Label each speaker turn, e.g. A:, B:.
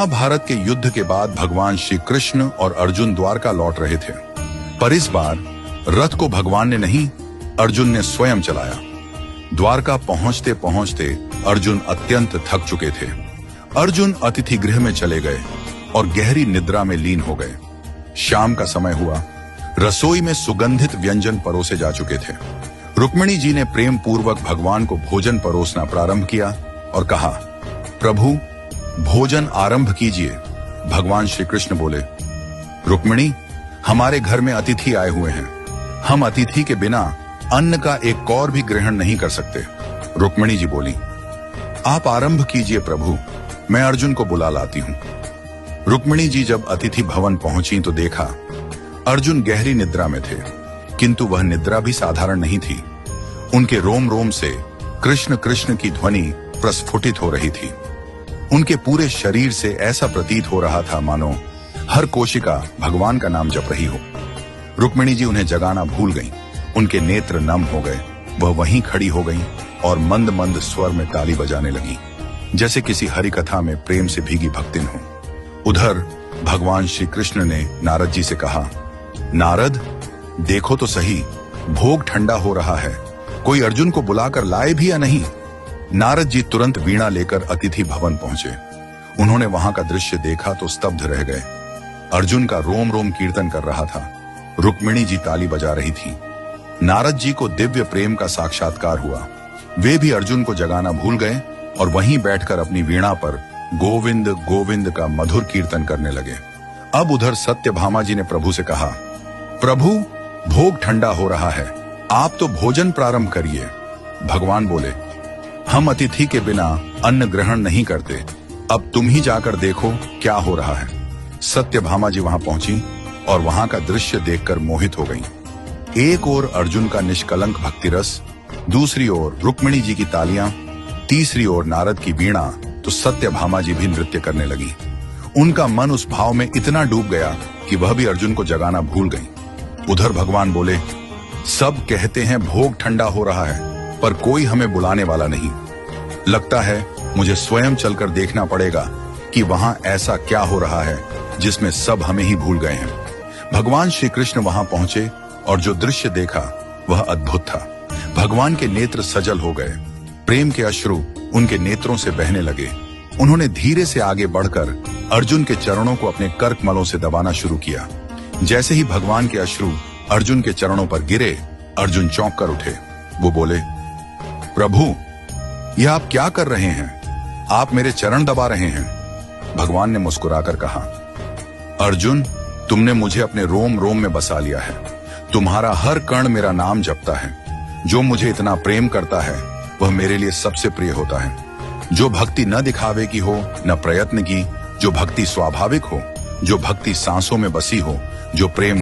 A: महाभारत के युद्ध के बाद भगवान श्री कृष्ण और अर्जुन द्वारका लौट रहे थे, पर इस बार रथ को भगवान ने नहीं, अर्जुन ने स्वयं चलाया। द्वारका पहुंचते पहुंचते अर्जुन अत्यंत थक चुके थे। अर्जुन अतिथि गृह में चले गए और गहरी निद्रा में लीन हो गए। शाम का समय हुआ। रसोई में सुगंधित व्यंजन परोसे जा चुके थे। रुक्मिणी जी ने प्रेम पूर्वक भगवान को भोजन परोसना प्रारंभ किया और कहा, प्रभु भोजन आरंभ कीजिए। भगवान श्री कृष्ण बोले, रुक्मिणी, हमारे घर में अतिथि आए हुए हैं। हम अतिथि के बिना अन्न का एक कौर भी ग्रहण नहीं कर सकते। रुक्मिणी जी बोली, आप आरंभ कीजिए प्रभु, मैं अर्जुन को बुला लाती हूं। रुक्मिणी जी जब अतिथि भवन पहुंची तो देखा अर्जुन गहरी निद्रा में थे, किंतु वह निद्रा भी साधारण नहीं थी। उनके रोम रोम से कृष्ण कृष्ण की ध्वनि प्रस्फुटित हो रही थी। उनके पूरे शरीर से ऐसा प्रतीत हो रहा था मानो हर कोशिका भगवान का नाम जप रही हो। रुक्मिणी जी उन्हें जगाना भूल गईं। उनके नेत्र नम हो गए। वह वहीं खड़ी हो गईं और मंद मंद स्वर में ताली बजाने लगी, जैसे किसी हरि कथा में प्रेम से भीगी भक्तिन हो। उधर भगवान श्री कृष्ण ने नारद जी से कहा, नारद, देखो तो सही, भोग ठंडा हो रहा है, कोई अर्जुन को बुलाकर लाए भी या नहीं। नारद जी तुरंत वीणा लेकर अतिथि भवन पहुंचे। उन्होंने वहां का दृश्य देखा तो स्तब्ध रह गए। अर्जुन का रोम रोम कीर्तन कर रहा था। रुक्मिणी जी ताली बजा रही थी। नारद जी को दिव्य प्रेम का साक्षात्कार हुआ। वे भी अर्जुन को जगाना भूल गए और वहीं बैठकर अपनी वीणा पर गोविंद गोविंद का मधुर कीर्तन करने लगे। अब उधर सत्यभामा जी ने प्रभु से कहा, प्रभु भोग ठंडा हो रहा है, आप तो भोजन प्रारंभ करिए। भगवान बोले, हम अतिथि के बिना अन्न ग्रहण नहीं करते, अब तुम ही जाकर देखो क्या हो रहा है। सत्यभामा जी वहां पहुंची और वहां का दृश्य देखकर मोहित हो गईं। एक ओर अर्जुन का निष्कलंक भक्ति रस, दूसरी ओर रुक्मिणी जी की तालियां, तीसरी ओर नारद की वीणा, तो सत्यभामा जी भी नृत्य करने लगी। उनका मन उस भाव में इतना डूब गया कि वह भी अर्जुन को जगाना भूल गईं। उधर भगवान बोले, सब कहते हैं भोग ठंडा हो रहा है, पर कोई हमें बुलाने वाला नहीं। लगता है मुझे स्वयं चलकर देखना पड़ेगा कि वहां ऐसा क्या हो रहा है जिसमें सब हमें ही भूल गए हैं। भगवान श्री कृष्ण वहां पहुंचे और जो दृश्य देखा वह अद्भुत था। भगवान के नेत्र सजल हो गए। प्रेम के अश्रु उनके नेत्रों से बहने लगे। उन्होंने धीरे से आगे बढ़कर अर्जुन के चरणों को अपने कर्कमलों से दबाना शुरू किया। जैसे ही भगवान के अश्रु अर्जुन के चरणों पर गिरे, अर्जुन चौंक कर उठे। वो बोले, प्रभु, यह आप क्या कर रहे हैं? आप मेरे चरण दबा रहे हैं। भगवान ने मुस्कुराकर कहा, अर्जुन, तुमने मुझे अपने रोम रोम में बसा लिया है। तुम्हारा हर कण मेरा नाम जपता है। जो मुझे इतना प्रेम करता है वह मेरे लिए सबसे प्रिय होता है। जो भक्ति न दिखावे की हो, न प्रयत्न की, जो भक्ति स्वाभाविक हो, जो भक्ति सांसों में बसी हो, जो प्रेम